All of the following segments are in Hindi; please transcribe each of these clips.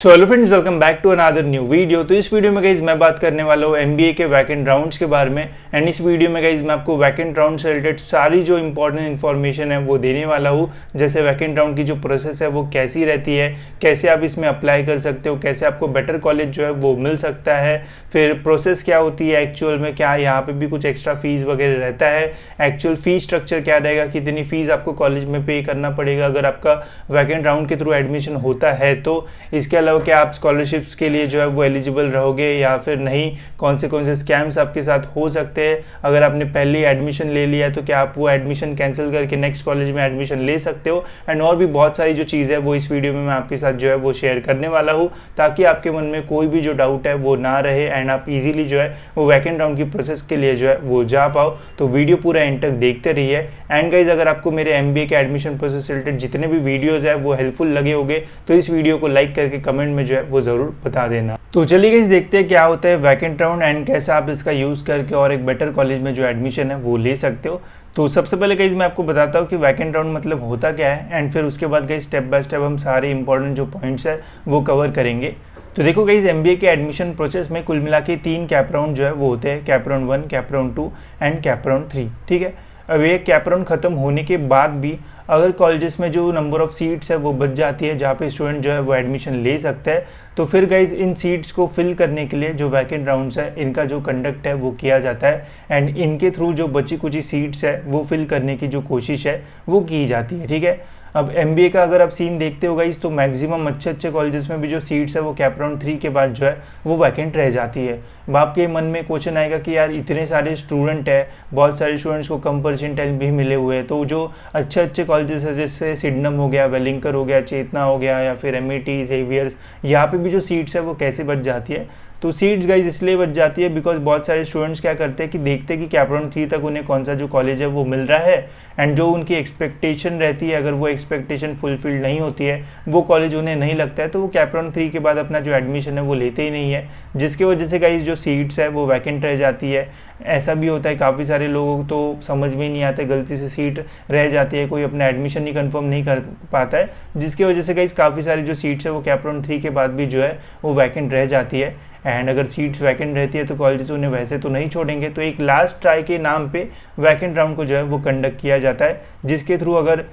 So hello friends, welcome back to another new video. तो इस वीडियो में गाइज मैं बात करने वाला हूँ एमबीए के वैकेंट राउंड्स के बारे में। एंड इस वीडियो में गाइज मैं आपको वैकेंट राउंड से रिलेटेड सारी जो इंपॉर्टेंट इन्फॉर्मेशन है वो देने वाला हूँ। जैसे वैकेंट राउंड की जो प्रोसेस है वो कैसी रहती है, कैसे आप इसमें अप्लाई कर सकते हो, कैसे आपको बेटर कॉलेज जो है वो मिल सकता है, फिर प्रोसेस क्या होती है एक्चुअल में, क्या यहाँ पे भी कुछ एक्स्ट्रा फीस वगैरह रहता है, एक्चुअल फीस स्ट्रक्चर क्या रहेगा, कितनी फीस आपको कॉलेज में पे करना पड़ेगा अगर आपका वैकेंट राउंड के थ्रू एडमिशन होता है तो। इसके अलावा क्या आप स्कॉलरशिप्स के लिए जो है वो एलिजिबल रहोगे या फिर नहीं, कौन से स्कैम्स आपके साथ हो सकते हैं, अगर आपने पहले ही एडमिशन ले लिया है तो क्या आप वो एडमिशन कैंसिल करके नेक्स्ट कॉलेज में एडमिशन ले सकते हो। एंड और भी बहुत सारी जो चीज़ है वो इस वीडियो में मैं आपके साथ जो है वो शेयर करने वाला हूँ, ताकि आपके मन में कोई भी जो डाउट है वो ना रहे एंड आप इजीली जो है वो वैकेंट राउंड की प्रोसेस के लिए जो है वो जा पाओ। तो वीडियो पूरा एंड तक देखते रहिए। एंड गाइज, अगर आपको मेरे एमबीए के एडमिशन प्रोसेस से रिलेटेड जितने भी वीडियोज़ है वो हेल्पफुल लगे होंगे तो इस वीडियो को लाइक करके कमेंट में जो है वो ज़रूर बता देना। तो चलिए गाइस, देखते हैं क्या होता है वैकेंट राउंड एंड कैसे आप इसका यूज़ करके और एक बेटर कॉलेज में जो एडमिशन है वो ले सकते हो। तो सबसे पहले गाइस मैं आपको बताता हूँ कि वैकेंट राउंड मतलब होता क्या है एंड फिर उसके बाद गाइस स्टेप बाय स्टेप हम सारे इंपॉर्टेंट जो पॉइंट्स है वो कवर करेंगे। तो देखो गाइस, एमबीए के एडमिशन प्रोसेस में कुल मिला के 3 कैप राउंड जो है वो होते हैं, cap round 1, cap round 2 and cap round 3। ठीक है, अब ये कैप राउंड खत्म होने के बाद भी अगर कॉलेजेस में जो नंबर ऑफ सीट्स है वो बच जाती है जहाँ पे स्टूडेंट जो है वो एडमिशन ले सकता है, तो फिर गाइज इन सीट्स को फिल करने के लिए जो वैकेंट राउंड्स है इनका जो कंडक्ट है वो किया जाता है एंड इनके थ्रू जो बची कुछ सीट्स है वो फिल करने की जो कोशिश है वो की जाती है। ठीक है, अब एमबीए का अगर आप सीन देखते हो गाइस तो मैक्सिमम अच्छे कॉलेजेस में भी जो सीट्स है वो कैप राउंड 3 के बाद जो है वो वैकेंट रह जाती है। अब आपके मन में क्वेश्चन आएगा कि यार इतने सारे स्टूडेंट है, बहुत सारे स्टूडेंट्स को कम परसेंटाइल भी मिले हुए हैं, तो जो अच्छे कॉलेजेस है जैसे सिडनम हो गया, वेलिंगकर हो गया, चेतना हो गया या फिर एमईटी, जेवियर्स, यहाँ पे भी जो सीट्स है वो कैसे बच जाती है। तो सीट्स गाइज इसलिए बच जाती है बिकॉज बहुत सारे स्टूडेंट्स क्या करते हैं कि देखते हैं कि कैप राउंड 3 तक उन्हें कौन सा जो कॉलेज है वो मिल रहा है एंड जो उनकी एक्सपेक्टेशन रहती है अगर वो एक्सपेक्टेशन फुलफिल नहीं होती है, वो कॉलेज उन्हें नहीं लगता है, तो वो कैप राउंड 3 के बाद अपना जो एडमिशन है वो लेते ही नहीं है, जिसकी वजह से गाइज जो सीट्स है वो वैकेंट रह जाती है। ऐसा भी होता है काफ़ी सारे लोगों को तो समझ में नहीं आता, गलती से सीट रह जाती है, कोई अपना एडमिशन ही कंफर्म नहीं कर पाता है, जिसकी वजह से गाइज काफ़ी सारी जो सीट्स है वो कैप राउंड 3 के बाद भी जो है वो वैकेंट रह जाती है। एंड अगर सीट्स वैकेंट रहती है तो कॉलेजेस उन्हें वैसे तो नहीं छोड़ेंगे, तो एक लास्ट ट्राई के नाम पे वैकेंट राउंड को जो है वो कंडक्ट किया जाता है, जिसके थ्रू अगर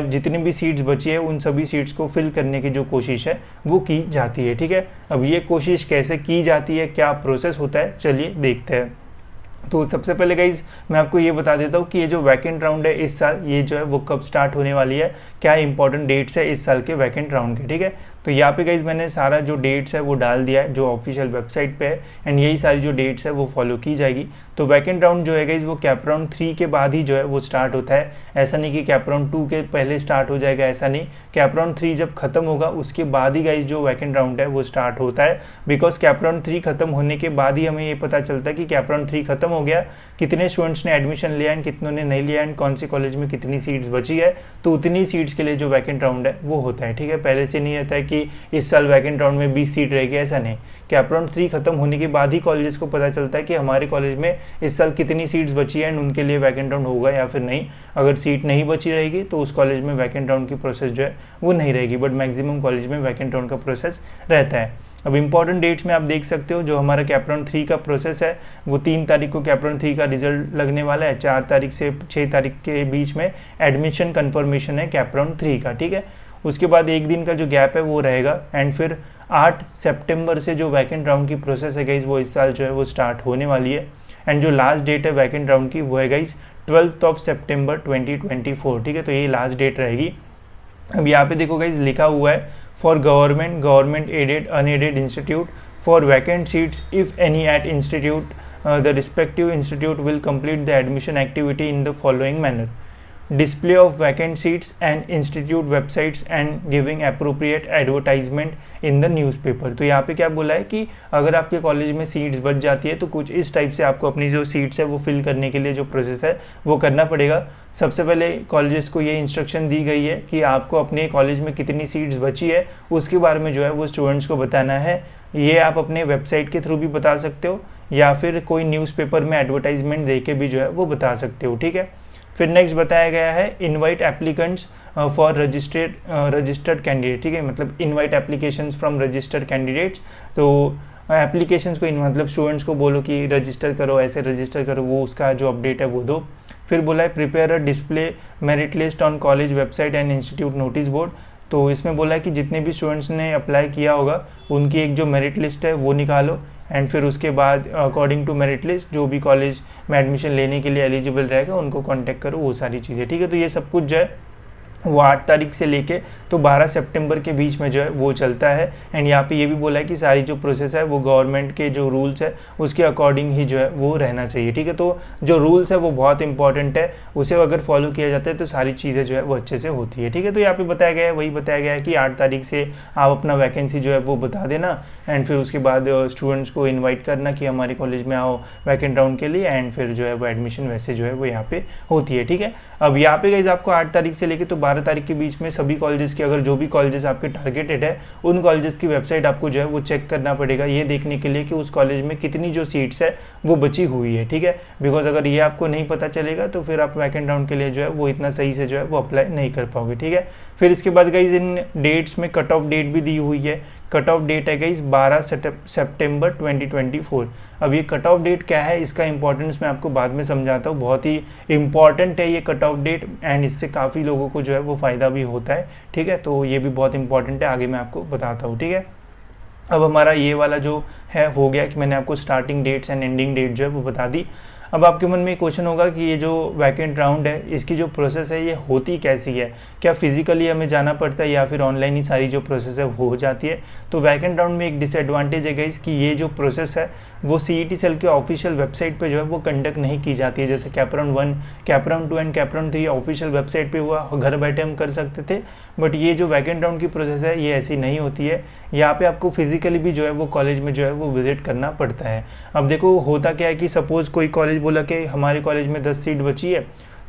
जितनी भी सीट्स बची है उन सभी सीट्स को फिल करने की जो कोशिश है वो की जाती है। ठीक है, अब ये कोशिश कैसे की जाती है, क्या प्रोसेस होता है, चलिए देखते हैं। तो सबसे पहले गाइज मैं आपको ये बता देता हूँ कि ये जो वैकेंट राउंड है इस साल ये जो है वो कब स्टार्ट होने वाली है, क्या इंपॉर्टेंट डेट्स है इस साल के वैकेंट राउंड के। ठीक है, तो यहाँ पे गाइज मैंने सारा जो डेट्स है वो डाल दिया है जो ऑफिशियल वेबसाइट पे है एंड यही सारी जो डेट्स है वो फॉलो की जाएगी। तो वैकेंट राउंड जो है गाइज वो कैप राउंड 3 के बाद ही जो है वो स्टार्ट होता है, ऐसा नहीं कि कैप राउंड 2 के पहले स्टार्ट हो जाएगा, ऐसा नहीं। कैप राउंड 3 जब खत्म होगा उसके बाद ही गाइज जो वैकेंट राउंड है वो स्टार्ट होता है, बिकॉज कैप राउंड 3 खत्म होने के बाद ही हमें ये पता चलता है कि कैप राउंड 3 खत्म हो गया, कितने स्टूडेंट्स ने एडमिशन लिया एंड कितनों ने नहीं लिया एंड कौन सी कॉलेज में कितनी सीट्स बची है, तो उतनी सीट्स के लिए जो वैकेंट राउंड है वो होता है। ठीक है, पहले से नहीं रहता है कि इस साल वैकेंट राउंड में 20 सीट रहेगी, ऐसा नहीं। कैप राउंड 3 खत्म होने के बाद ही कॉलेजेस को पता चलता है कि हमारे कॉलेज में इस साल कितनी सीट्स बची है एंड उनके लिए वैकेंट राउंड होगा या फिर नहीं। अगर सीट नहीं बची रहेगी तो उस कॉलेज में वैकेंट राउंड की प्रोसेस जो है वो नहीं रहेगी, बट मैक्सिमम कॉलेज में वैकेंट राउंड का प्रोसेस रहता है। अब इंपॉर्टेंट डेट्स में आप देख सकते हो जो हमारा कैप राउंड 3 का प्रोसेस है वो 3 तारीख को कैप राउंड 3 का रिजल्ट लगने वाला है, 4 तारीख से 6 तारीख के बीच में एडमिशन कंफर्मेशन है कैप राउंड 3 का। ठीक है, उसके बाद एक दिन का जो गैप है वो रहेगा एंड फिर 8 सितंबर से जो वैकेंट राउंड की प्रोसेस है गाइज वो इस साल जो है वो स्टार्ट होने वाली है एंड जो लास्ट डेट है वैकेंट राउंड की वो है गाइज 12 सितंबर 2024। ठीक है, तो यही लास्ट डेट रहेगी। अब यहाँ पे देखो गाइज लिखा हुआ है for government aided unaided institute for vacant seats if any at institute the respective institute will complete the admission activity in the following manner: display of vacant seats and institute websites and giving appropriate advertisement in the newspaper। तो यहाँ पे क्या बोला है कि अगर आपके कॉलेज में सीट्स बच जाती है तो कुछ इस टाइप से आपको अपनी जो सीट्स है वो फिल करने के लिए जो प्रोसेस है वो करना पड़ेगा। सबसे पहले कॉलेजेस को ये इंस्ट्रक्शन दी गई है कि आपको अपने कॉलेज में कितनी सीट्स बची है उसके बारे में जो है वो स्टूडेंट्स को बताना है। ये आप अपने वेबसाइट के थ्रू भी बता सकते हो या फिर कोई न्यूज़पेपर में एडवर्टाइजमेंट दे के भी जो है वो बता सकते हो। ठीक है, फिर नेक्स्ट बताया गया है invite applicants for registered candidate, ठीक है, मतलब invite applications from registered candidates. तो एप्लीकेशंस को मतलब स्टूडेंट्स को बोलो कि रजिस्टर करो, ऐसे रजिस्टर करो, वो उसका जो अपडेट है वो दो। फिर बोला है prepare a display merit list on college website and institute notice board. तो इसमें बोला है कि जितने भी स्टूडेंट्स ने अप्लाई किया होगा उनकी एक जो मेरिट लिस्ट है वो निकालो, एंड फिर उसके बाद अकॉर्डिंग टू मेरिट लिस्ट जो भी कॉलेज में एडमिशन लेने के लिए एलिजिबल रहेगा उनको कांटेक्ट करो, वो सारी चीज़ें, ठीक है। तो ये सब कुछ जो है वो 8 तारीख से लेके तो 12 सितंबर के बीच में जो है वो चलता है। एंड यहाँ पे ये भी बोला है कि सारी जो प्रोसेस है वो गवर्नमेंट के जो रूल्स है उसके अकॉर्डिंग ही जो है वो रहना चाहिए, ठीक है। तो जो रूल्स है वो बहुत इंपॉर्टेंट है, उसे अगर फॉलो किया जाता है तो सारी चीज़ें जो है वो अच्छे से होती है, ठीक है। तो यहाँ पे बताया गया है, वही बताया गया है कि 8 तारीख से आप अपना वैकेंसी जो है वो बता देना, एंड फिर उसके बाद स्टूडेंट्स को इन्वाइट करना कि हमारे कॉलेज में आओ वैकेंट राउंड के लिए, एंड फिर जो है वो एडमिशन वैसे जो है वो यहाँ पे होती है, ठीक है। अब यहाँ पे गाइस आपको 8 तारीख से लेके तो 12 तारीख के बीच में सभी कॉलेजेस की, अगर जो भी कॉलेजेस आपके टारगेटेड है उन कॉलेजेस की वेबसाइट आपको जो है वो चेक करना पड़ेगा, ये देखने के लिए कि उस कॉलेज में कितनी जो सीट्स है वो बची हुई है, ठीक है। बिकॉज अगर ये आपको नहीं पता चलेगा तो फिर आप वैकेंट राउंड के लिए जो है वो इतना सही से जो है वो अप्लाई नहीं कर पाओगे, ठीक है। फिर इसके बाद गाइस इन डेट्स में कट ऑफ डेट भी दी हुई है। कट ऑफ डेट है गाइस 12 सितंबर 2024। अब ये कट ऑफ डेट क्या है इसका इंपॉर्टेंस मैं आपको बाद में समझाता हूँ, बहुत ही इंपॉर्टेंट है ये कट ऑफ डेट, एंड इससे काफ़ी लोगों को जो है वो फ़ायदा भी होता है, ठीक है। तो ये भी बहुत इंपॉर्टेंट है, आगे मैं आपको बताता हूँ, ठीक है। अब हमारा ये वाला जो है हो गया कि मैंने आपको starting dates and ending date जो है वो बता दी। अब आपके मन में क्वेश्चन होगा कि ये जो वैकेंट राउंड है इसकी जो प्रोसेस है ये होती कैसी है, क्या फिजिकली हमें जाना पड़ता है या फिर ऑनलाइन ही सारी जो प्रोसेस है वो हो जाती है। तो वैकेंट राउंड में एक डिसएडवांटेज है गाइस कि ये जो प्रोसेस है वो CET सेल के ऑफिशियल वेबसाइट पे जो है वो कंडक्ट नहीं की जाती है। जैसे cap round 1, cap round 2 and cap round 3 official website पे हुआ, घर बैठे हम कर सकते थे, बट ये जो वैकेंट राउंड की प्रोसेस है ये ऐसी नहीं होती है। यहाँ पे आपको फिजिकली भी जो है वो कॉलेज में जो है वो विजिट करना पड़ता है। अब देखो होता क्या है कि सपोज कोई कॉलेज बोला कि हमारे कॉलेज में 10 सीट बची है,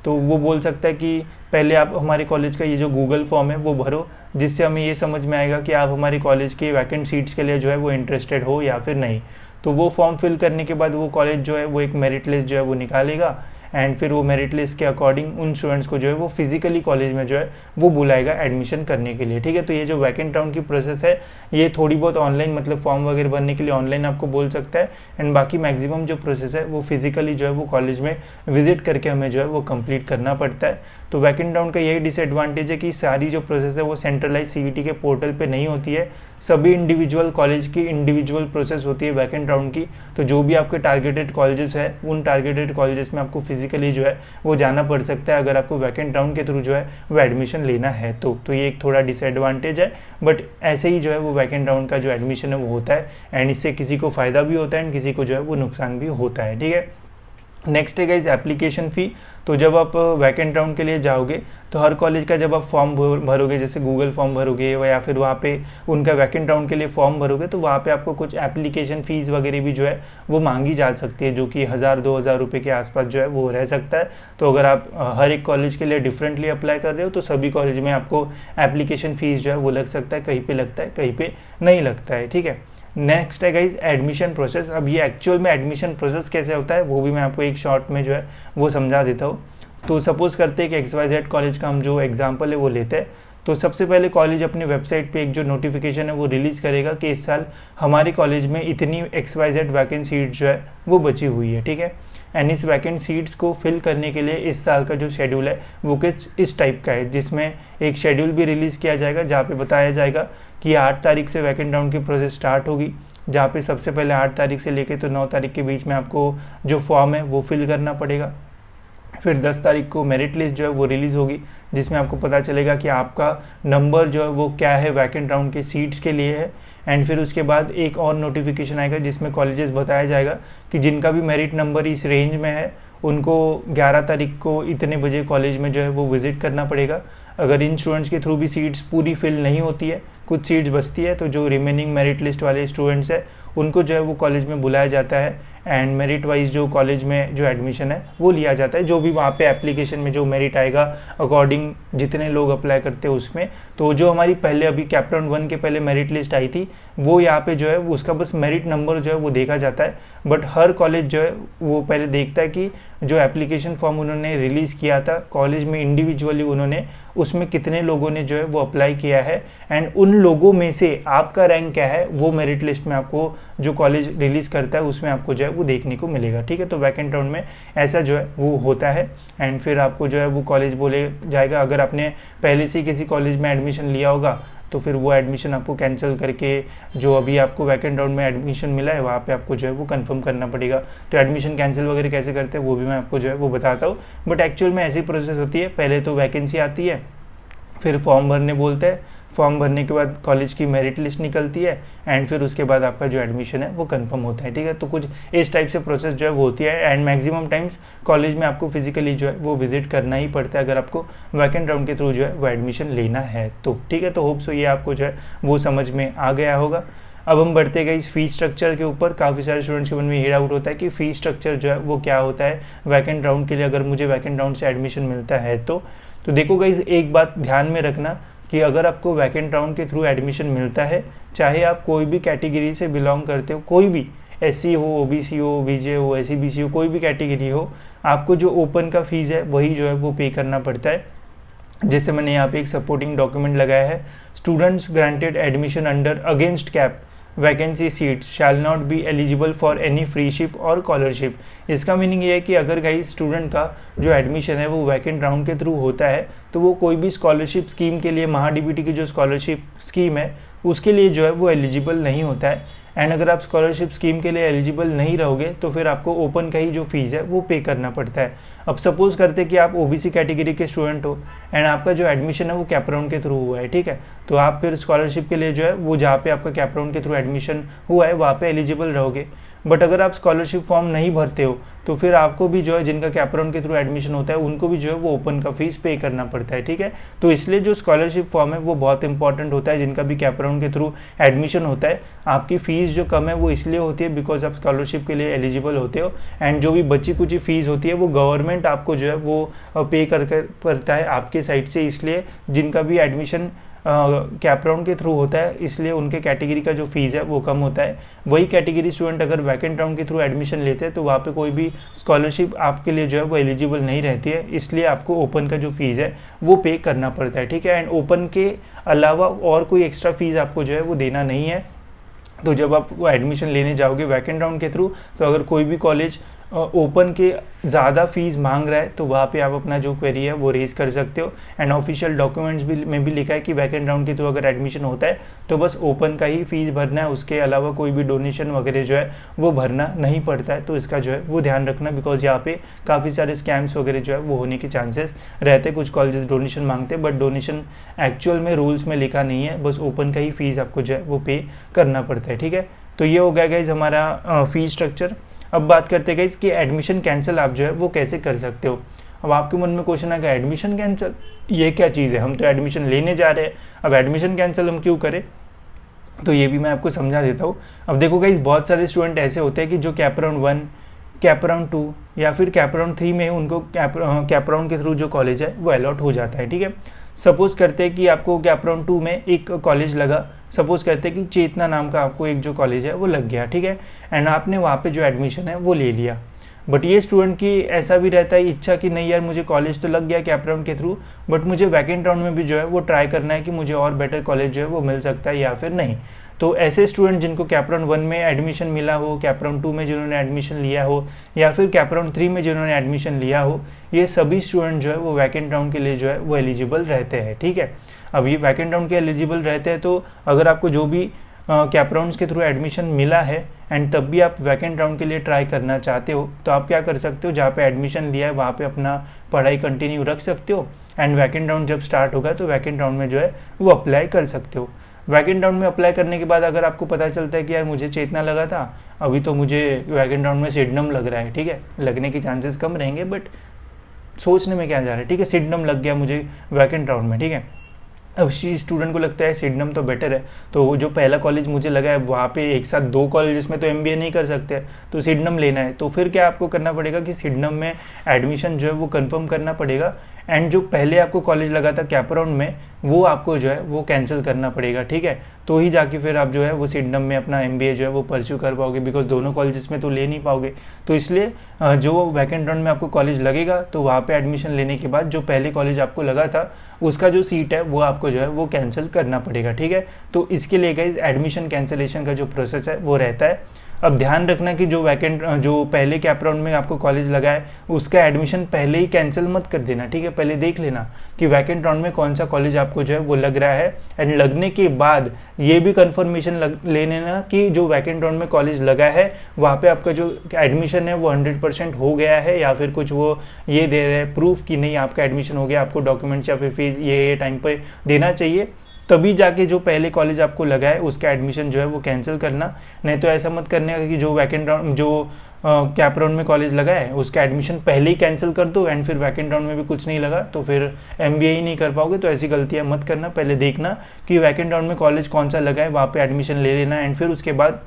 तो वो बोल सकता है कि पहले आप हमारे कॉलेज का ये जो गूगल फॉर्म है वो भरो, जिससे हमें ये समझ में आएगा कि आप हमारे कॉलेज के वैकेंट सीट्स के लिए जो है वो इंटरेस्टेड हो या फिर नहीं। तो वो फॉर्म फिल करने के बाद वो कॉलेज जो है वो एक मेरिट लिस्ट जो है वो निकालेगा, एंड फिर वो मेरिट लिस्ट के अकॉर्डिंग उन स्टूडेंट्स को जो है वो फिजिकली कॉलेज में जो है वो बुलाएगा एडमिशन करने के लिए, ठीक है। तो ये जो वैकेंट राउंड की प्रोसेस है ये थोड़ी बहुत ऑनलाइन, मतलब फॉर्म वगैरह भरने के लिए ऑनलाइन आपको बोल सकता है, एंड बाकी मैक्सिमम जो प्रोसेस है वो फिजिकली जो है वो कॉलेज में विजिट करके हमें जो है वो कंप्लीट करना पड़ता है। तो वैकेंट राउंड का यही डिसएडवांटेज है कि सारी जो प्रोसेस है वो सेंट्रलाइज CET के पोर्टल पे नहीं होती है, सभी इंडिविजुअल कॉलेज की इंडिविजुअल प्रोसेस होती है वैकेंट राउंड की। तो जो भी आपके टारगेटेड कॉलेजेस है उन टारगेटेड कॉलेजेस में आपको फिजिकली जो है वो जाना पड़ सकता है अगर आपको वैकेंट राउंड के थ्रू जो है वो एडमिशन लेना है। तो ये एक थोड़ा डिसएडवांटेज है, बट ऐसे ही जो है वो वैकेंट राउंड का जो एडमिशन है वो होता है, एंड इससे किसी को फ़ायदा भी होता है एंड किसी को जो है वो नुकसान भी होता है, ठीक है। नेक्स्ट है गाइस एप्लीकेशन फ़ी। तो जब आप वैकेंट राउंड के लिए जाओगे तो हर कॉलेज का जब आप फॉर्म भरोगे, जैसे गूगल फॉर्म भरोगे या फिर वहाँ पे उनका वैकेंट राउंड के लिए फॉर्म भरोगे, तो वहाँ पे आपको कुछ एप्लीकेशन फ़ीस वगैरह भी जो है वो मांगी जा सकती है, जो कि 1000-2000 रुपये के आसपास जो है वो रह सकता है। तो अगर आप हर एक कॉलेज के लिए डिफरेंटली अप्लाई कर रहे हो तो सभी कॉलेज में आपको एप्लीकेशन फ़ीस जो है वो लग सकता है, कहीं पर लगता है कहीं पर नहीं लगता है, ठीक है। नेक्स्ट है गाइज एडमिशन प्रोसेस। अब ये एक्चुअल में एडमिशन प्रोसेस कैसे होता है वो भी मैं आपको एक शॉर्ट में जो है वो समझा देता हूँ। तो सपोज़ करते हैं कि XYZ कॉलेज का हम जो एग्जांपल है वो लेते हैं। तो सबसे पहले कॉलेज अपनी वेबसाइट पे एक जो नोटिफिकेशन है वो रिलीज़ करेगा कि इस साल हमारे कॉलेज में इतनी XYZ वैकेंट सीट जो है वो बची हुई है, ठीक है। एंड इस वैकेंट सीट्स को फिल करने के लिए इस साल का जो शेड्यूल है वो कुछ इस टाइप का है, जिसमें एक शेड्यूल भी रिलीज़ किया जाएगा जहाँ पे बताया जाएगा कि 8 तारीख से वैकेंट राउंड की प्रोसेस स्टार्ट होगी, जहाँ पे सबसे पहले 8 तारीख से लेके तो 9 तारीख के बीच में आपको जो फॉर्म है वो फिल करना पड़ेगा। फिर 10 तारीख को मेरिट लिस्ट जो है वो रिलीज़ होगी, जिसमें आपको पता चलेगा कि आपका नंबर जो है वो क्या है वैकेंट राउंड के सीट्स के लिए है। एंड फिर उसके बाद एक और नोटिफिकेशन आएगा जिसमें कॉलेजेस बताया जाएगा कि जिनका भी मेरिट नंबर इस रेंज में है उनको 11 तारीख को इतने बजे कॉलेज में जो है वो विज़िट करना पड़ेगा। अगर इन स्टूडेंट्स के थ्रू भी सीट्स पूरी फिल नहीं होती है, कुछ सीट्स बचती है, तो जो रिमेनिंग मेरिट लिस्ट वाले स्टूडेंट्स हैं उनको जो है वो कॉलेज में बुलाया जाता है, एंड मेरिट वाइज जो कॉलेज में जो एडमिशन है वो लिया जाता है, जो भी वहाँ पे एप्लीकेशन में जो मेरिट आएगा अकॉर्डिंग जितने लोग अप्लाई करते हैं उसमें। तो जो हमारी पहले अभी कैप राउंड 1 के पहले मेरिट लिस्ट आई थी वो यहाँ पे जो है उसका बस मेरिट नंबर जो है वो देखा जाता है, बट हर कॉलेज जो है वो पहले देखता है कि जो एप्लीकेशन फॉर्म उन्होंने रिलीज़ किया था कॉलेज में इंडिविजुअली उन्होंने, उसमें कितने लोगों ने जो है वो अप्लाई किया है एंड उन लोगों में से आपका रैंक क्या है वो मेरिट लिस्ट में आपको जो कॉलेज रिलीज़ करता है उसमें आपको जो है वो देखने को मिलेगा। ठीक है, तो वैकेंट राउंड में ऐसा जो है वो होता है एंड फिर आपको जो है वो कॉलेज बोले जाएगा। अगर आपने पहले से किसी कॉलेज में एडमिशन लिया होगा तो फिर वो एडमिशन आपको कैंसिल करके जो अभी आपको वैकेंट राउंड में एडमिशन मिला है वहाँ पे आपको जो है वो कंफर्म करना पड़ेगा। तो एडमिशन कैंसिल वगैरह कैसे करते हैं वो भी मैं आपको जो है वो बताता हूँ, बट एक्चुअल में ऐसी प्रोसेस होती है। पहले तो वैकेंसी आती है, फिर फॉर्म भरने बोलते हैं, फॉर्म भरने के बाद कॉलेज की मेरिट लिस्ट निकलती है एंड फिर उसके बाद आपका जो एडमिशन है वो कंफर्म होता है। ठीक है, तो कुछ इस टाइप से प्रोसेस जो है वो होती है एंड मैक्सिमम टाइम्स कॉलेज में आपको फिजिकली जो है वो विजिट करना ही पड़ता है अगर आपको वैकेंट राउंड के थ्रू जो है वो एडमिशन लेना है तो। ठीक है, तो होप सो ये आपको जो है वो समझ में आ गया होगा। अब हम बढ़ते गए इस फीस स्ट्रक्चर के ऊपर। काफ़ी सारे स्टूडेंट्स के मन में ये डाउट होता है कि फ़ीस स्ट्रक्चर जो है वो क्या होता है वैकेंट राउंड के लिए, अगर मुझे वैकेंट राउंड से एडमिशन मिलता है तो देखो गाइस एक बात ध्यान में रखना कि अगर आपको वैकेंट राउंड के थ्रू एडमिशन मिलता है, चाहे आप कोई भी कैटेगरी से बिलोंग करते हो, कोई भी SC हो, OBC हो, VJ हो, SC BC हो, कोई भी कैटेगरी हो, आपको जो ओपन का फीस है वही जो है वो पे करना पड़ता है। जैसे मैंने यहाँ पे एक सपोर्टिंग डॉक्यूमेंट लगाया है, students granted admission under against cap vacancy seats shall not be eligible for any freeship और स्कॉलरशिप। इसका मीनिंग ये है कि अगर गाइस स्टूडेंट का जो एडमिशन है वो वैकेंट राउंड के थ्रू होता है तो वो कोई भी स्कॉलरशिप स्कीम के लिए, MHADBT की जो स्कॉलरशिप स्कीम है उसके लिए जो है वो एलिजिबल नहीं होता है। एंड अगर आप स्कॉलरशिप स्कीम के लिए एलिजिबल नहीं रहोगे तो फिर आपको ओपन का ही जो फीस है वो पे करना पड़ता है। अब सपोज करते कि आप OBC कैटेगरी के स्टूडेंट हो एंड आपका जो एडमिशन है वो कैप राउंड के थ्रू हुआ है, ठीक है, तो आप फिर स्कॉलरशिप के लिए जो है वो जहाँ पे आपका कैप राउंड के थ्रू एडमिशन हुआ है वहाँ पे एलिजिबल रहोगे। बट अगर आप स्कॉलरशिप फॉर्म नहीं भरते हो तो फिर आपको भी जो है जिनका कैप राउंड के थ्रू एडमिशन होता है उनको भी जो है वो ओपन का फीस पे करना पड़ता है। ठीक है, तो इसलिए जो स्कॉलरशिप फॉर्म है वो बहुत इंपॉर्टेंट होता है। जिनका भी कैप राउंड के थ्रू एडमिशन होता है आपकी फ़ीस जो कम है वो इसलिए होती है बिकॉज आप स्कॉलरशिप के लिए एलिजिबल होते हो एंड जो भी बची कुछ फीस होती है वो गवर्नमेंट आपको जो है वो पे करता है आपके साइड से। इसलिए जिनका भी एडमिशन कैप राउंड के थ्रू होता है इसलिए उनके कैटेगरी का जो फीस है वो कम होता है। वही कैटेगरी स्टूडेंट अगर वैकेंट राउंड के थ्रू एडमिशन लेते हैं तो वहाँ पे कोई भी स्कॉलरशिप आपके लिए जो है वो एलिजिबल नहीं रहती है, इसलिए आपको ओपन का जो फीस है वो पे करना पड़ता है। ठीक है, एंड ओपन के अलावा और कोई एक्स्ट्रा फीस आपको जो है वो देना नहीं है। तो जब आप वो एडमिशन लेने जाओगे वैकेंट राउंड के थ्रू तो अगर कोई भी कॉलेज ओपन के ज़्यादा फीस मांग रहा है तो वहाँ पे आप अपना जो क्वेरी है वो रेज कर सकते हो। एंड ऑफिशियल डॉक्यूमेंट्स भी में भी लिखा है कि वैकेंट राउंड के थ्रू अगर एडमिशन होता है तो बस ओपन का ही फीस भरना है, उसके अलावा कोई भी डोनेशन वगैरह जो है वो भरना नहीं पड़ता है। तो इसका जो है वो ध्यान रखना बिकॉज यहाँ पे काफ़ी सारे स्कैम्स वगैरह जो है वो होने के चांसेस रहते हैं। कुछ कॉलेजेस डोनेशन मांगते हैं बट डोनेशन एक्चुअल में रूल्स में लिखा नहीं है, बस ओपन का ही फीस आपको जो है वो पे करना पड़ता है। ठीक है, तो ये हो गया गाइस हमारा फीस स्ट्रक्चर। अब बात करते हैं गाइस कि एडमिशन कैंसिल आप जो है वो कैसे कर सकते हो। अब आपके मन में क्वेश्चन आएगा एडमिशन कैंसिल ये क्या चीज़ है, हम तो एडमिशन लेने जा रहे हैं, अब एडमिशन कैंसिल हम क्यों करें। तो ये भी मैं आपको समझा देता हूँ। अब देखो गाइस बहुत सारे स्टूडेंट ऐसे होते हैं कि जो कैप राउंड 1, कैप राउंड 2 या फिर कैप राउंड 3 में उनको कैप राउंड के थ्रू जो कॉलेज है वो अलॉट हो जाता है। ठीक है, सपोज करते हैं कि आपको कैप राउंड 2 में एक कॉलेज लगा, सपोज करते हैं कि चेतना नाम का आपको एक जो कॉलेज है वो लग गया। ठीक है, एंड आपने वहाँ पे जो एडमिशन है वो ले लिया। बट ये स्टूडेंट की ऐसा भी रहता है इच्छा कि नहीं यार मुझे कॉलेज तो लग गया कैप राउंड के थ्रू बट मुझे वैकेंट राउंड में भी जो है वो ट्राई करना है कि मुझे और बेटर कॉलेज जो है वो मिल सकता है या फिर नहीं। तो ऐसे स्टूडेंट जिनको कैप राउंड 1 में एडमिशन मिला हो, कैप राउंड 2 में जिन्होंने एडमिशन लिया हो या फिर कैप राउंड 3 में जिन्होंने एडमिशन लिया हो, ये सभी स्टूडेंट जो है वो वैकेंट राउंड के लिए जो है वो एलिजिबल रहते हैं। ठीक है, अब ये वैकेंट राउंड के एलिजिबल रहते हैं तो अगर आपको जो भी कैप राउंड्स के थ्रू एडमिशन मिला है एंड तब भी आप वैकेंट राउंड के लिए ट्राई करना चाहते हो तो आप क्या कर सकते हो, जहाँ पे एडमिशन लिया है वहाँ पे अपना पढ़ाई कंटिन्यू रख सकते हो एंड वैकेंट राउंड जब स्टार्ट होगा तो वैकेंट राउंड में जो है वो अप्लाई कर सकते हो। वैकेंट राउंड में अप्लाई करने के बाद अगर आपको पता चलता है कि यार मुझे चेतना लगा था, अभी तो मुझे वैकेंट राउंड में सिडनम लग रहा है, ठीक है, लगने के चांसेस कम रहेंगे बट सोचने में क्या जा रहा है, ठीक है, सिडनम लग गया मुझे वैकेंट राउंड में, ठीक है, अब स्टूडेंट को लगता है सिडनम तो बेटर है, तो जो पहला कॉलेज मुझे लगा है वहाँ पे एक साथ 2 कॉलेजेस में तो एमबीए नहीं कर सकते, तो सिडनम लेना है, तो फिर क्या आपको करना पड़ेगा कि सिडनम में एडमिशन जो है वो कंफर्म करना पड़ेगा। एंड जो पहले आपको कॉलेज लगा था कैपराउंड में, वो आपको जो है वो कैंसिल करना पड़ेगा, ठीक है। तो ही जाके फिर आप जो है वो सिडनम में अपना एमबीए जो है वो परस्यू कर पाओगे, बिकॉज दोनों कॉलेजेस में तो ले नहीं पाओगे। तो इसलिए जो वैकेंट राउंड में आपको कॉलेज लगेगा, तो वहाँ पे एडमिशन लेने के बाद जो पहले कॉलेज आपको लगा था उसका जो सीट है वो आपको जो है वो कैंसिल करना पड़ेगा, ठीक है। तो इसके लिए गाइस एडमिशन कैंसिलेशन का जो प्रोसेस है वो रहता है। अब ध्यान रखना कि जो पहले कैप राउंड में आपको कॉलेज लगा है उसका एडमिशन पहले ही कैंसिल मत कर देना, ठीक है। पहले देख लेना कि वैकेंट राउंड में कौन सा कॉलेज आपको जो है वो लग रहा है, एंड लगने के बाद ये भी कंफर्मेशन ले लेना कि जो वैकेंट राउंड में कॉलेज लगा है वहाँ पे आपका जो एडमिशन है वो 100% हो गया है, या फिर कुछ वो ये दे रहे हैं प्रूफ कि नहीं आपका एडमिशन हो गया, आपको डॉक्यूमेंट्स या फिर फीस ये टाइम पर देना चाहिए, तभी जाके जो पहले कॉलेज आपको लगा है उसका एडमिशन जो है वो कैंसिल करना। नहीं तो ऐसा मत करने का कि जो वैकेंट राउंड जो कैप राउंड में कॉलेज लगा है उसका एडमिशन पहले ही कैंसिल कर दो, एंड फिर वैकेंट राउंड में भी कुछ नहीं लगा तो फिर एमबीए ही नहीं कर पाओगे। तो ऐसी गलतियां मत करना, पहले देखना कि वैकेंट राउंड में कॉलेज कौन सा लगा है, वहाँ पे एडमिशन ले लेना, एंड फिर उसके बाद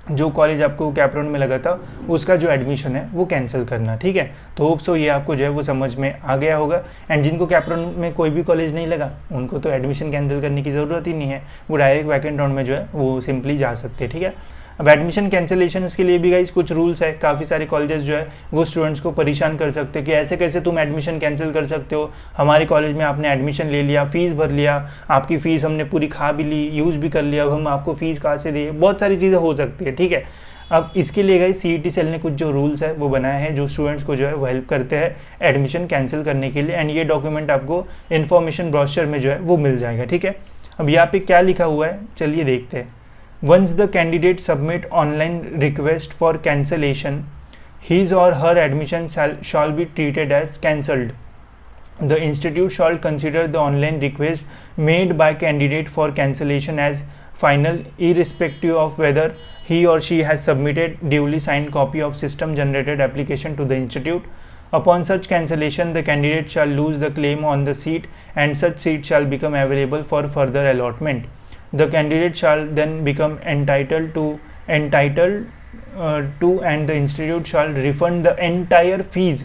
जो कॉलेज आपको कैप राउंड में लगा था उसका जो एडमिशन है वो कैंसिल करना, ठीक है। तो होप सो ये आपको जो है वो समझ में आ गया होगा। एंड जिनको कैप राउंड में कोई भी कॉलेज नहीं लगा उनको तो एडमिशन कैंसिल करने की ज़रूरत ही नहीं है, वो डायरेक्ट वैकेंट राउंड में जो है वो सिंपली जा सकते हैं, ठीक है। अब एडमिशन कैंसिलेशन के लिए भी गाइस कुछ रूल्स है, काफ़ी सारे कॉलेजेस जो है वो स्टूडेंट्स को परेशान कर सकते हैं कि ऐसे कैसे तुम एडमिशन कैंसिल कर सकते हो, हमारे कॉलेज में आपने एडमिशन ले लिया, फीस भर लिया, आपकी फ़ीस हमने पूरी खा भी ली, यूज़ भी कर लिया, अब हम आपको फ़ीस कहाँ से दें, बहुत सारी चीज़ें हो सकती है, ठीक है। अब इसके लिए गाइस सीईटी सेल ने कुछ जो रूल्स है वो बनाए हैं जो स्टूडेंट्स को जो है वो हेल्प करते हैं एडमिशन कैंसिल करने के लिए, एंड ये डॉक्यूमेंट आपको इन्फॉर्मेशन ब्रोशर में जो है वो मिल जाएगा, ठीक है। अब यहाँ पे क्या लिखा हुआ है चलिए देखते हैं। Once the candidate submit online request for cancellation, his or her admission shall be treated as cancelled. The institute shall consider the online request made by candidate for cancellation as final, irrespective of whether he or she has submitted duly signed copy of system generated application to the institute. Upon such cancellation, the candidate shall lose the claim on the seat, and such seat shall become available for further allotment. The candidate shall then become entitled to and the institute shall refund the entire fees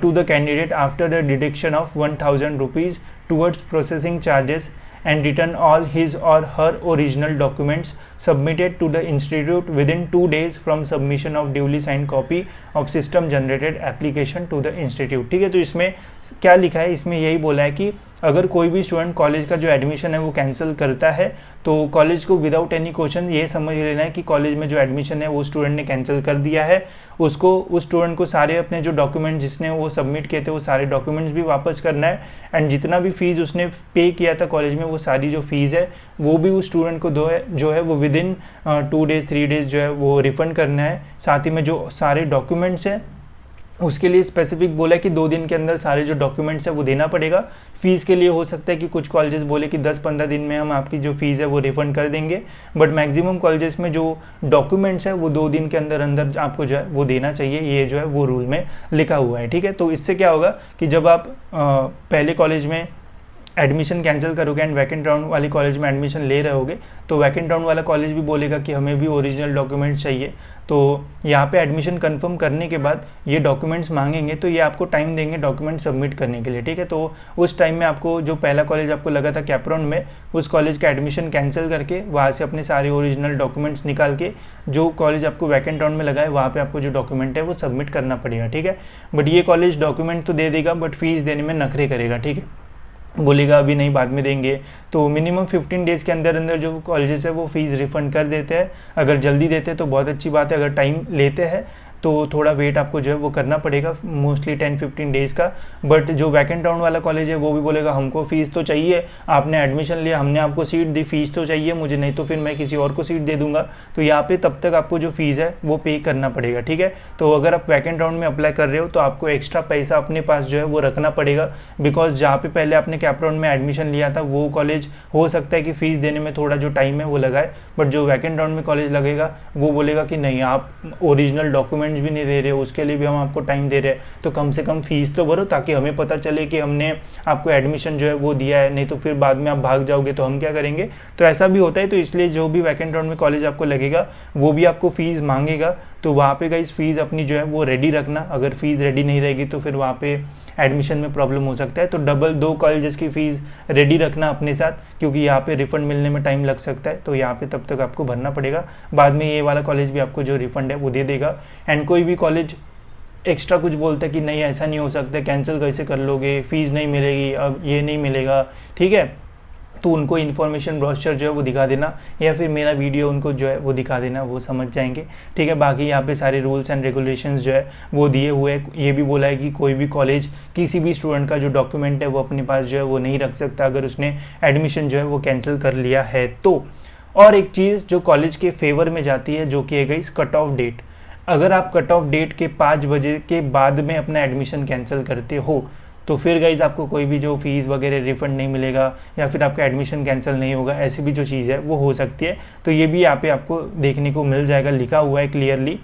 to the candidate after the deduction of 1000 rupees towards processing charges, and return all his or her original documents submitted to the institute within 2 days from submission of duly signed copy of system generated application to the institute, ठीक है। तो इसमें क्या लिखा है, इसमें यही बोला है कि अगर कोई भी स्टूडेंट कॉलेज का जो एडमिशन है वो कैंसिल करता है तो कॉलेज को विदाउट एनी क्वेश्चन ये समझ लेना है कि कॉलेज में जो एडमिशन है वो स्टूडेंट ने कैंसिल कर दिया है, उसको उस स्टूडेंट को सारे अपने जो डॉक्यूमेंट जिसने वो सबमिट किए थे वो सारे डॉक्यूमेंट्स भी वापस करना है, एंड जितना भी फीस उसने पे किया था कॉलेज में वो सारी जो फीस है वो भी उस स्टूडेंट को जो है वो विद इन 2 डेज 3 डेज जो है वो रिफंड करना है। साथ ही में जो सारे डॉक्यूमेंट्स हैं उसके लिए स्पेसिफिक बोला है कि 2 दिन के अंदर सारे जो डॉक्यूमेंट्स है वो देना पड़ेगा। फीस के लिए हो सकता है कि कुछ कॉलेजेस बोले कि 10-15 दिन में हम आपकी जो फीस है वो रिफंड कर देंगे, बट मैक्सिमम कॉलेजेस में जो डॉक्यूमेंट्स है वो 2 दिन के अंदर अंदर आपको जो है वो देना चाहिए, ये जो है वो रूल में लिखा हुआ है, ठीक है। तो इससे क्या होगा कि जब आप पहले कॉलेज में एडमिशन कैंसिल करोगे एंड वैकेंट राउंड वाली कॉलेज में एडमिशन ले रहे होगे तो वैकेंट राउंड वाला कॉलेज भी बोलेगा कि हमें भी ओरिजिनल डॉक्यूमेंट्स चाहिए, तो यहाँ पे एडमिशन कंफर्म करने के बाद ये डॉक्यूमेंट्स मांगेंगे, तो ये आपको टाइम देंगे डॉक्यूमेंट सबमिट करने के लिए, ठीक है। तो उस टाइम में आपको जो पहला कॉलेज आपको लगा था कैप राउंड में उस कॉलेज का एडमिशन कैंसिल करके वहाँ से अपने सारे ओरिजिनल डॉक्यूमेंट्स निकाल के जो कॉलेज आपको वैकेंट राउंड में लगा है वहाँ पर आपको जो डॉक्यूमेंट है वो सबमिट करना पड़ेगा, ठीक है। बट ये कॉलेज डॉक्यूमेंट तो दे देगा बट फीस देने में नखरे करेगा, ठीक है, बोलेगा अभी नहीं बाद में देंगे। तो मिनिमम 15 डेज़ के अंदर अंदर जो कॉलेजेस है वो फीस रिफंड कर देते हैं, अगर जल्दी देते हैं तो बहुत अच्छी बात है, अगर टाइम लेते हैं तो थोड़ा वेट आपको जो है वो करना पड़ेगा, मोस्टली 10-15 डेज़ का। बट जो वैकेंट राउंड वाला कॉलेज है वो भी बोलेगा हमको फ़ीस तो चाहिए, आपने एडमिशन लिया, हमने आपको सीट दी, फीस तो चाहिए मुझे, नहीं तो फिर मैं किसी और को सीट दे दूंगा। तो यहाँ पे तब तक आपको जो फीस है वो पे करना पड़ेगा, ठीक है। तो अगर आप वैकेंट राउंड में अप्लाई कर रहे हो तो आपको एक्स्ट्रा पैसा अपने पास जो है वो रखना पड़ेगा, बिकॉज जहाँ पे पहले आपने कैप राउंड में एडमिशन लिया था वो कॉलेज हो सकता है कि फ़ीस देने में थोड़ा जो टाइम है वो लगाए, बट जो वैकेंट राउंड में कॉलेज लगेगा वो बोलेगा कि नहीं आप ओरिजिनल डॉक्यूमेंट डॉक्यूमेंट्स भी नहीं दे रहे हो, उसके लिए भी हम आपको टाइम दे रहे हैं, तो कम से कम फीस तो भरो ताकि हमें पता चले कि हमने आपको एडमिशन जो है वो दिया है, नहीं तो फिर बाद में आप भाग जाओगे तो हम क्या करेंगे। तो ऐसा भी होता है, तो इसलिए जो भी वैकेंट राउंड में कॉलेज आपको लगेगा वो भी आपको फीस मांगेगा, तो वहाँ पे गाइस फीस अपनी जो है वो रेडी रखना। अगर फीस रेडी नहीं रहेगी तो फिर वहाँ पे एडमिशन में प्रॉब्लम हो सकता है। तो डबल 2 कॉलेजेस की फ़ीस रेडी रखना अपने साथ, क्योंकि यहाँ पे रिफंड मिलने में टाइम लग सकता है, तो यहाँ पे तब तक आपको भरना पड़ेगा। बाद में ये वाला कॉलेज भी आपको जो रिफंड है वो दे देगा। एंड कोई भी कॉलेज एक्स्ट्रा कुछ बोलता है कि नहीं ऐसा नहीं हो सकता, कैंसिल कैसे कर लोगे, फीस नहीं मिलेगी, अब ये नहीं मिलेगा, ठीक है, तो उनको इन्फॉर्मेशन ब्रोशर जो है वो दिखा देना, या फिर मेरा वीडियो उनको जो है वो दिखा देना, वो समझ जाएंगे, ठीक है। बाकी यहाँ पे सारे रूल्स एंड रेगुलेशंस जो है वो दिए हुए हैं। ये भी बोला है कि कोई भी कॉलेज किसी भी स्टूडेंट का जो डॉक्यूमेंट है वो अपने पास जो है वो नहीं रख सकता अगर उसने एडमिशन जो है वो कैंसिल कर लिया है तो। और एक चीज़ जो कॉलेज के फेवर में जाती है जो कि है गाइस कट ऑफ डेट। अगर आप कट ऑफ डेट के 5 बजे के बाद में अपना एडमिशन कैंसिल करते हो तो फिर गाइज आपको कोई भी जो फीस वगैरह रिफंड नहीं मिलेगा, या फिर आपका एडमिशन कैंसिल नहीं होगा, ऐसी भी जो चीज़ है वो हो सकती है। तो ये भी यहाँ पे आपको देखने को मिल जाएगा, लिखा हुआ है clearly,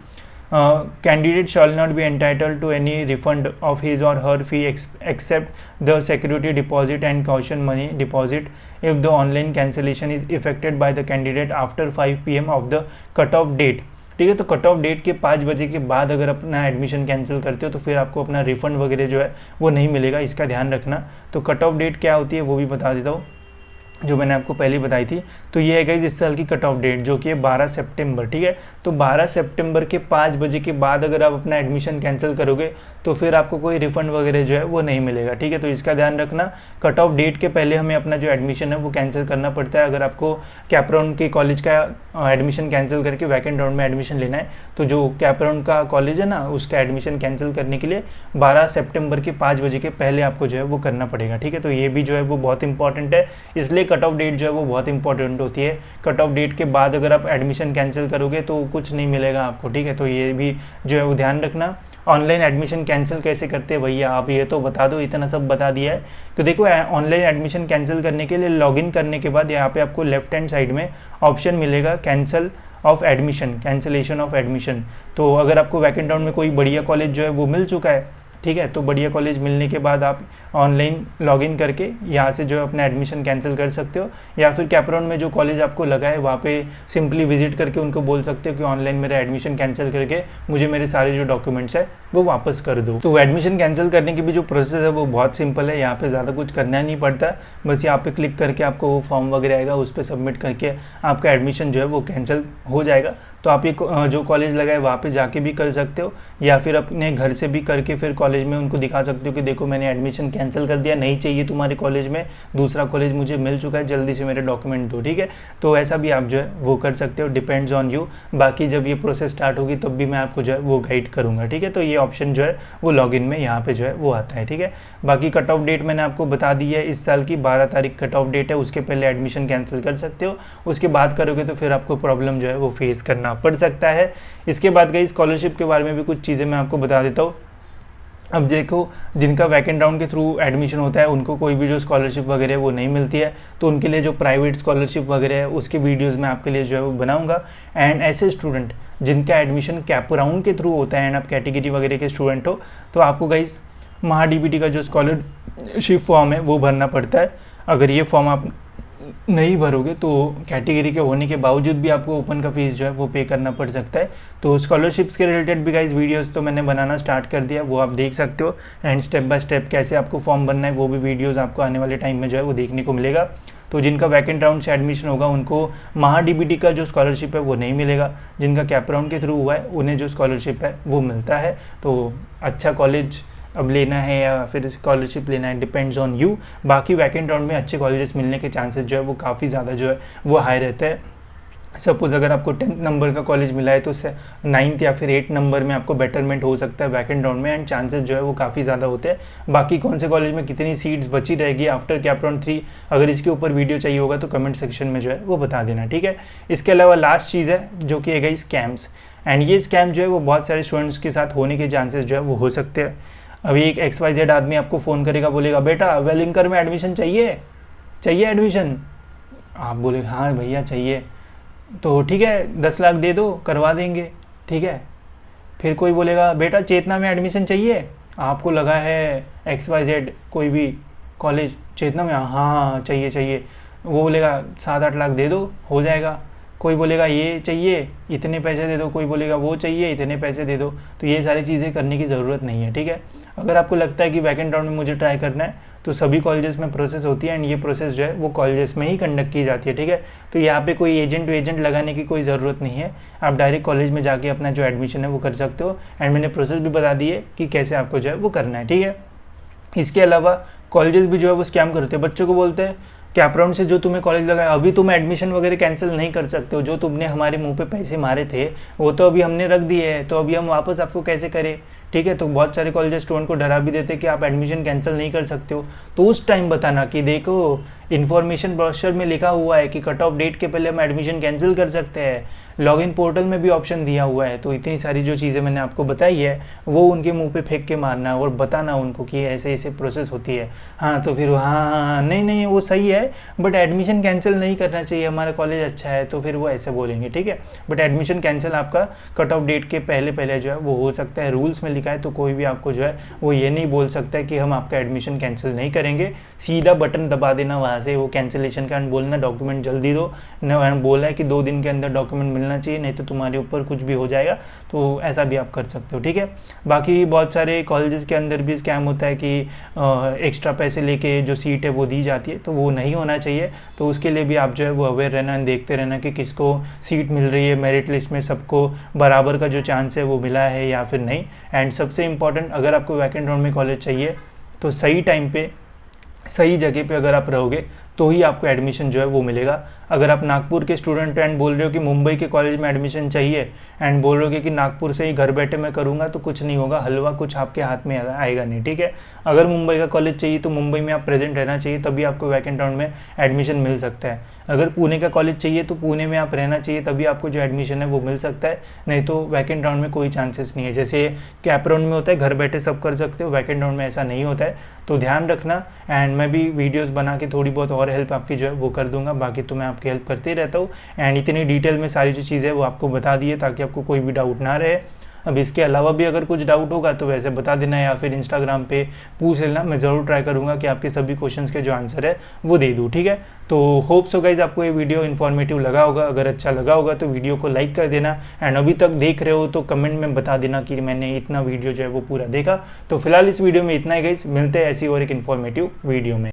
candidate shall not be entitled to any refund of his or her fee except the security deposit and caution money deposit if the online cancellation is effected by the candidate after 5 PM of the cut off date, ठीक है। तो कट ऑफ डेट के 5 बजे के बाद अगर अपना एडमिशन कैंसिल करते हो तो फिर आपको अपना रिफंड वगैरह जो है वो नहीं मिलेगा, इसका ध्यान रखना। तो कट ऑफ डेट क्या होती है वो भी बता देता हूँ, जो मैंने आपको पहले बताई थी। तो ये है गाइस इस साल की कट ऑफ डेट जो कि है 12 सितंबर, ठीक है। तो 12 सितंबर के 5 बजे के बाद अगर आप अपना एडमिशन कैंसिल करोगे तो फिर आपको कोई रिफंड वगैरह जो है वो नहीं मिलेगा, ठीक है। तो इसका ध्यान रखना, कट ऑफ डेट के पहले हमें अपना जो एडमिशन है वो कैंसिल करना पड़ता है। अगर आपको कैपराउंड के कॉलेज का एडमिशन कैंसिल करके वैकेंट राउंड में एडमिशन लेना है तो जो कैपराउंड का कॉलेज है ना उसका एडमिशन कैंसिल करने के लिए 12 सितंबर के 5 बजे के पहले आपको जो है वो करना पड़ेगा, ठीक है। तो ये भी जो है वो बहुत इंपॉर्टेंट है, इसलिए कट ऑफ डेट जो है वो बहुत इंपॉर्टेंट होती है। कट ऑफ डेट के बाद अगर आप एडमिशन कैंसिल करोगे तो कुछ नहीं मिलेगा आपको, ठीक है। तो ये भी जो है वो ध्यान रखना। ऑनलाइन एडमिशन कैंसिल कैसे करते हैं भैया, आप ये तो बता दो, इतना सब बता दिया है। तो देखो ऑनलाइन एडमिशन कैंसिल करने के लिए लॉगिन करने के बाद यहाँ पे आपको लेफ्ट हैंड साइड में ऑप्शन मिलेगा cancel of admission, cancellation of admission. तो अगर आपको वैकेंट राउंड में कोई बढ़िया कॉलेज जो है वो मिल चुका है, ठीक है, तो बढ़िया कॉलेज मिलने के बाद आप ऑनलाइन लॉगिन करके यहाँ से जो है अपना एडमिशन कैंसिल कर सकते हो, या फिर कैपराउंड में जो कॉलेज आपको लगा है वहाँ पे सिंपली विजिट करके उनको बोल सकते हो कि ऑनलाइन मेरा एडमिशन कैंसिल करके मुझे मेरे सारे जो डॉक्यूमेंट्स है वो वापस कर दो। तो एडमिशन कैंसिल करने की भी जो प्रोसेस है वो बहुत सिंपल है, यहाँ पे ज़्यादा कुछ करना नहीं पड़ता, बस यहाँ पे क्लिक करके आपको वो फॉर्म वगैरह आएगा, उस पर सबमिट करके आपका एडमिशन जो है वो कैंसिल हो जाएगा। तो आप ये जो कॉलेज लगा है वहाँ पे जाके भी कर सकते हो, या फिर अपने घर से भी करके फिर कॉलेज में उनको दिखा सकते हो कि देखो मैंने एडमिशन कैंसिल कर दिया, नहीं चाहिए तुम्हारे कॉलेज में, दूसरा कॉलेज मुझे मिल चुका है, जल्दी से मेरे डॉक्यूमेंट दो, ठीक है। तो ऐसा भी आप जो है वो कर सकते हो, डिपेंड्स ऑन यू। बाकी जब ये प्रोसेस स्टार्ट होगी तब भी मैं आपको जो है वो गाइड करूँगा, ठीक है। तो ये ऑप्शन जो है वो लॉगिन में यहाँ पे जो है वो आता है, ठीक है। बाकी कट ऑफ डेट मैंने आपको बता दी है, इस साल की 12 तारीख कट ऑफ डेट है, उसके पहले एडमिशन कैंसिल कर सकते हो, उसके बाद करोगे तो फिर आपको प्रॉब्लम जो है वो फेस करना पड़ सकता है। इसके बाद गई स्कॉलरशिप के बारे में भी कुछ चीज़ें मैं आपको बता देता हूँ। अब देखो जिनका वैकेंट राउंड के थ्रू एडमिशन होता है उनको कोई भी जो स्कॉलरशिप वगैरह वो नहीं मिलती है, तो उनके लिए जो प्राइवेट स्कॉलरशिप वगैरह है उसके वीडियोस मैं आपके लिए जो है वो बनाऊंगा। एंड ऐसे स्टूडेंट जिनका एडमिशन कैप राउंड के थ्रू होता है एंड आप कैटेगरी वगैरह के स्टूडेंट हो तो आपको गाइस महाडीबीटी का जो स्कॉलरशिप फॉर्म है वो भरना पड़ता है। अगर ये फॉर्म आप नहीं भरोगे तो कैटेगरी के होने के बावजूद भी आपको ओपन का फीस जो है वो पे करना पड़ सकता है। तो स्कॉलरशिप्स के रिलेटेड भी गाइस वीडियोस तो मैंने बनाना स्टार्ट कर दिया, वो आप देख सकते हो, एंड स्टेप बाय स्टेप कैसे आपको फॉर्म भरना है वो भी वीडियोस आपको आने वाले टाइम में जो है वो देखने को मिलेगा। तो जिनका वैकेंट राउंड से एडमिशन होगा उनको महाडीबीटी का जो स्कॉलरशिप है वो नहीं मिलेगा, जिनका कैप राउंड के थ्रू हुआ है उन्हें जो स्कॉलरशिप है वो मिलता है। तो अच्छा कॉलेज अब लेना है या फिर स्कॉलरशिप लेना है, डिपेंड्स ऑन यू। बाकी वैकेंट राउंड में अच्छे कॉलेजेस मिलने के चांसेस जो है वो काफ़ी ज़्यादा जो है वो हाई रहते हैं। सपोज़ अगर आपको 10th नंबर का कॉलेज मिला है तो 9th या फिर 8th नंबर में आपको बेटरमेंट हो सकता है वैकेंट राउंड में, एंड चांसेस जो है वो काफ़ी ज़्यादा होते हैं। बाकी कौन से कॉलेज में कितनी सीट्स बची रहेगी आफ्टर कैप राउंड 3, अगर इसके ऊपर वीडियो चाहिए होगा तो कमेंट सेक्शन में जो है वो बता देना, ठीक है। इसके अलावा लास्ट चीज़ है जो कि है गाइस स्कैम्स, एंड ये स्कैम जो है वो बहुत सारे स्टूडेंट्स के साथ होने के चांसेस जो है वो हो सकते हैं। अभी एक XYZ आदमी आपको फ़ोन करेगा, बोलेगा बेटा वेलिंकर में एडमिशन चाहिए एडमिशन, आप बोलेगा हाँ भैया चाहिए, तो ठीक है 10 लाख दे दो करवा देंगे, ठीक है। फिर कोई बोलेगा बेटा चेतना में एडमिशन चाहिए, आपको लगा है XYZ कोई भी कॉलेज चेतना में, हाँ चाहिए चाहिए, वो बोलेगा 7-8 लाख दे दो हो जाएगा। कोई बोलेगा ये चाहिए इतने पैसे दे दो, कोई बोलेगा वो चाहिए इतने पैसे दे दो। तो ये सारी चीज़ें करने की ज़रूरत नहीं है, ठीक है। अगर आपको लगता है कि वैकेंट राउंड में मुझे ट्राई करना है तो सभी कॉलेजेस में प्रोसेस होती है, एंड ये प्रोसेस जो है वो कॉलेजेस में ही कंडक्ट की जाती है, ठीक है। तो यहाँ पे कोई एजेंट लगाने की कोई ज़रूरत नहीं है, आप डायरेक्ट कॉलेज में जाके अपना जो एडमिशन है वो कर सकते हो। एंड मैंने प्रोसेस भी बता दी है कि कैसे आपको जो है वो करना है, ठीक है। इसके अलावा कॉलेजेस भी जो है वो स्कैम करते हैं, बच्चों को बोलते हैं कैप राउंड से जो तुम्हें कॉलेज लगा है अभी तुम एडमिशन वगैरह कैंसिल नहीं कर सकते हो, जो तुमने हमारे मुंह पे पैसे मारे थे वो तो अभी हमने रख दिए हैं, तो अभी हम वापस आपको कैसे करें, ठीक है। तो बहुत सारे कॉलेज स्टूडेंट को डरा भी देते कि आप एडमिशन कैंसिल नहीं कर सकते हो। तो उस टाइम बताना कि देखो इन्फॉर्मेशन ब्रोशर में लिखा हुआ है कि कट ऑफ डेट के पहले हम एडमिशन कैंसिल कर सकते हैं, लॉगिन पोर्टल में भी ऑप्शन दिया हुआ है। तो इतनी सारी जो चीज़ें मैंने आपको बताई है वो उनके मुंह पे फेंक के मारना और बताना उनको कि ऐसे ऐसे प्रोसेस होती है। हाँ तो फिर हाँ नहीं वो सही है बट एडमिशन कैंसिल नहीं करना चाहिए, हमारा कॉलेज अच्छा है, तो फिर वो ऐसे बोलेंगे, ठीक है। बट एडमिशन कैंसिल आपका कट ऑफ डेट के पहले जो है वो हो सकता है, रूल्स में लिखा है। तो कोई भी आपको जो है वो ये नहीं बोल सकता है कि हम आपका एडमिशन कैंसिल नहीं करेंगे, सीधा बटन दबा देना वहाँ से वो कैंसिलेशन का, बोलना डॉक्यूमेंट जल्दी दो, न बोला है कि 2 दिन के अंदर डॉक्यूमेंट मिलना चाहिए नहीं तो तुम्हारे ऊपर कुछ भी हो जाएगा। तो ऐसा भी आप कर सकते हो, ठीक है। बाकी बहुत सारे कॉलेजेस के अंदर भी स्कैम होता है कि एक्स्ट्रा पैसे लेके जो सीट है वो दी जाती है, तो वो नहीं होना चाहिए। तो उसके लिए भी आप जो है वो अवेयर रहना, देखते रहना कि किसको सीट मिल रही है, मेरिट लिस्ट में सबको बराबर का जो चांस है वो मिला है या फिर नहीं। एंड सबसे इंपॉर्टेंट, अगर आपको वैकेंट राउंड में कॉलेज चाहिए तो सही टाइम पे सही जगह पे अगर आप रहोगे तो ही आपको एडमिशन जो है वो मिलेगा। अगर आप नागपुर के स्टूडेंट एंड बोल रहे हो कि मुंबई के कॉलेज में एडमिशन चाहिए एंड बोल रहे हो कि नागपुर से ही घर बैठे मैं करूँगा, तो कुछ नहीं होगा, हलवा कुछ आपके हाथ में आएगा नहीं, ठीक है। अगर मुंबई का कॉलेज चाहिए तो मुंबई में आप प्रेजेंट रहना चाहिए, तभी आपको वैकेंट राउंड में एडमिशन मिल सकता है। अगर पुणे का कॉलेज चाहिए तो पुणे में आप रहना चाहिए, तभी आपको जो एडमिशन है वो मिल सकता है, नहीं तो वैकेंट राउंड में कोई चांसेस नहीं है। जैसे कैप राउंड में होता है घर बैठे सब कर सकते हो, वैकेंट राउंड में ऐसा नहीं होता है, तो ध्यान रखना। एंड मैं भी वीडियोस बना के थोड़ी बहुत और हेल्प आपकी जो है वो कर दूंगा, बाकी तो मैं आपकी हेल्प करते ही रहता हूँ। एंड इतनी डिटेल में सारी जो चीज़ें वो आपको बता दी है ताकि आपको कोई भी डाउट ना रहे। अब इसके अलावा भी अगर कुछ डाउट होगा तो वैसे बता देना या फिर इंस्टाग्राम पे पूछ लेना, मैं ज़रूर ट्राई करूँगा कि आपके सभी क्वेश्चंस के जो आंसर है वो दे दूँ, ठीक है। तो होप सो गाइज आपको ये वीडियो इन्फॉर्मेटिव लगा होगा, अगर अच्छा लगा होगा तो वीडियो को लाइक कर देना। एंड अभी तक देख रहे हो तो कमेंट में बता देना कि मैंने इतना वीडियो जो है वो पूरा देखा। तो फिलहाल इस वीडियो में इतना ही गाइज, मिलते हैं ऐसी और एक इन्फॉर्मेटिव वीडियो में।